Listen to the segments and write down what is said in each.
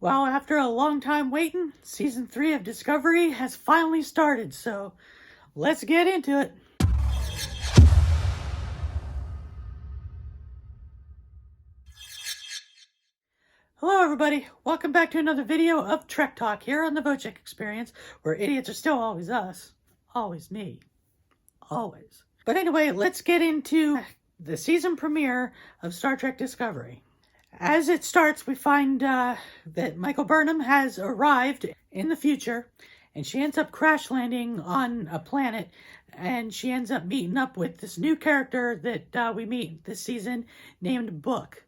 Well, after a long time waiting, season 3 of Discovery has finally started, so let's get into it. Hello everybody, welcome back to another video of Trek Talk here on the Wojciech Experience, where idiots are still always us. Always me. Always. But anyway, let's get into the season premiere of Star Trek Discovery. As it starts, we find that Michael Burnham has arrived in the future, and she ends up crash landing on a planet, and she ends up meeting up with this new character that we meet this season named Book.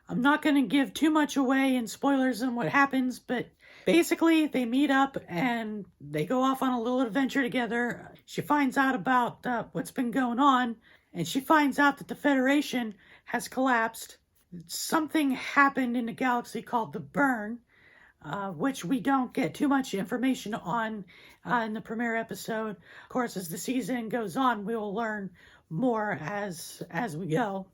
I'm not going to give too much away in spoilers on what happens, but basically they meet up and they go off on a little adventure together. She finds out about what's been going on, and she finds out that the Federation has collapsed. Something happened in a galaxy called the Burn, which we don't get too much information on in the premiere episode. Of course, as the season goes on, we will learn more as we go.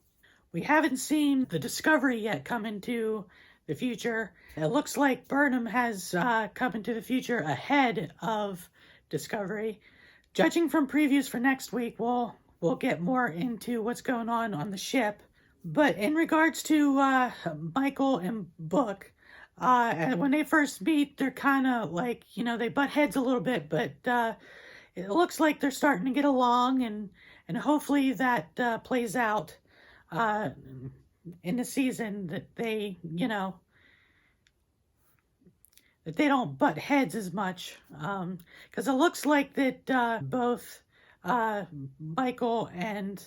We haven't seen the Discovery yet come into the future. It looks like Burnham has come into the future ahead of Discovery. Judging from previews for next week, we'll get more into what's going on the ship. But in regards to Michael and Book, when they first meet, they're kind of like, they butt heads a little bit, but it looks like they're starting to get along, and hopefully that plays out in the season, that they, that they don't butt heads as much, because it looks like that both Michael and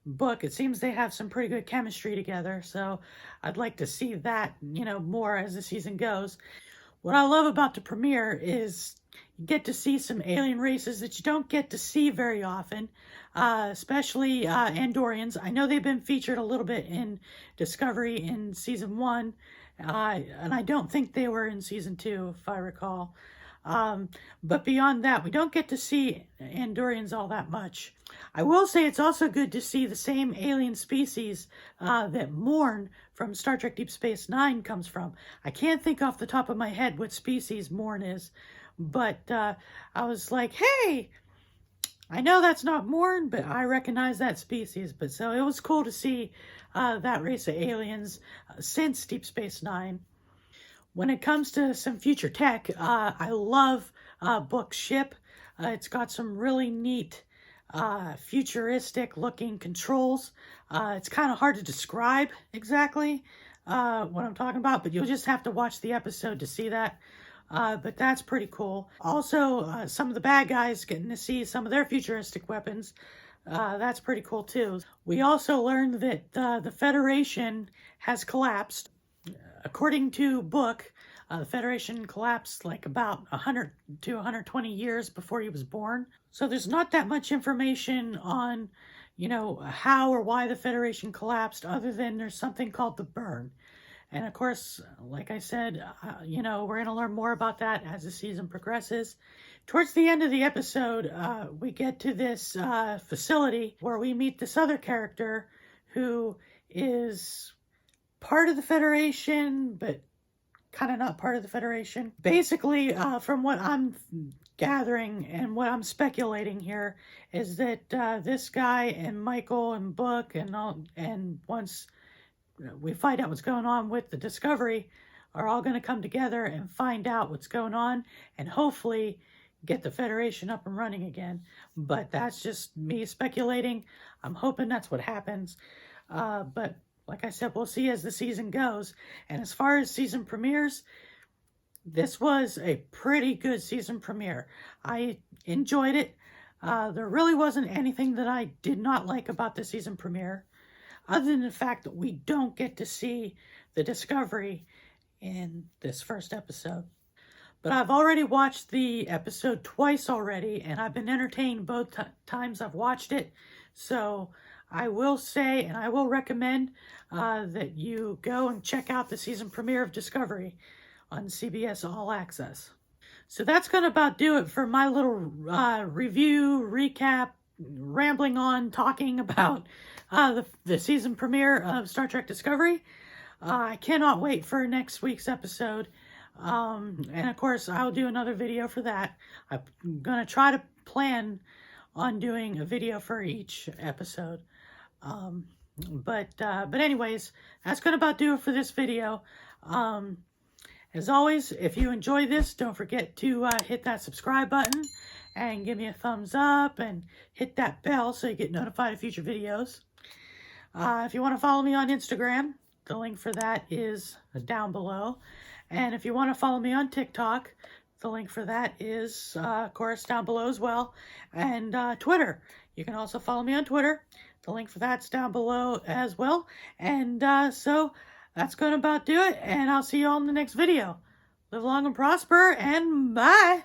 Book, it seems they have some pretty good chemistry together, so I'd like to see that, more as the season goes. What I love about the premiere is you get to see some alien races that you don't get to see very often, especially Andorians. I know they've been featured a little bit in Discovery in season 1, and I don't think they were in season 2, if I recall. But beyond that, we don't get to see Andorians all that much. I will say it's also good to see the same alien species that Morn from Star Trek Deep Space Nine comes from. I can't think off the top of my head what species Morn is, but I was like, hey, I know that's not Morn, but I recognize that species. But so it was cool to see that race of aliens since Deep Space Nine. When it comes to some future tech, I love Book's ship. It's got some really neat futuristic looking controls. It's kind of hard to describe exactly what I'm talking about, but you'll just have to watch the episode to see that. But that's pretty cool. Also, some of the bad guys getting to see some of their futuristic weapons. That's pretty cool too. We also learned that the Federation has collapsed. According to Book, the Federation collapsed like about 100 to 120 years before he was born. So there's not that much information on, how or why the Federation collapsed, other than there's something called the Burn. And of course, like I said, we're going to learn more about that as the season progresses. Towards the end of the episode, we get to this facility where we meet this other character who is part of the Federation, but kind of not part of the Federation. Basically, from what I'm gathering and what I'm speculating here, is that this guy and Michael and Book and once we find out what's going on with the Discovery, are all going to come together and find out what's going on, and hopefully get the Federation up and running again. But that's just me speculating. I'm hoping that's what happens. But like I said, we'll see as the season goes. And as far as season premieres, this was a pretty good season premiere. I enjoyed it. There really wasn't anything that I did not like about the season premiere, other than the fact that we don't get to see the Discovery in this first episode. But I've already watched the episode twice already, and I've been entertained both times I've watched it. So I will say, and I will recommend that you go and check out the season premiere of Discovery on CBS All Access. So that's going to about do it for my little review, recap, rambling on, talking about the season premiere of Star Trek Discovery. I cannot wait for next week's episode. And of course, I'll do another video for that. I'm going to try to plan on doing a video for each episode. But anyways, that's going to about do it for this video. As always, if you enjoy this, don't forget to hit that subscribe button and give me a thumbs up and hit that bell so you get notified of future videos. If you want to follow me on Instagram, the link for that is down below. And if you want to follow me on TikTok, the link for that is, of course, down below as well. And Twitter. You can also follow me on Twitter. The link for that's down below as well. And so that's going to about do it. And I'll see you all in the next video. Live long and prosper, and bye.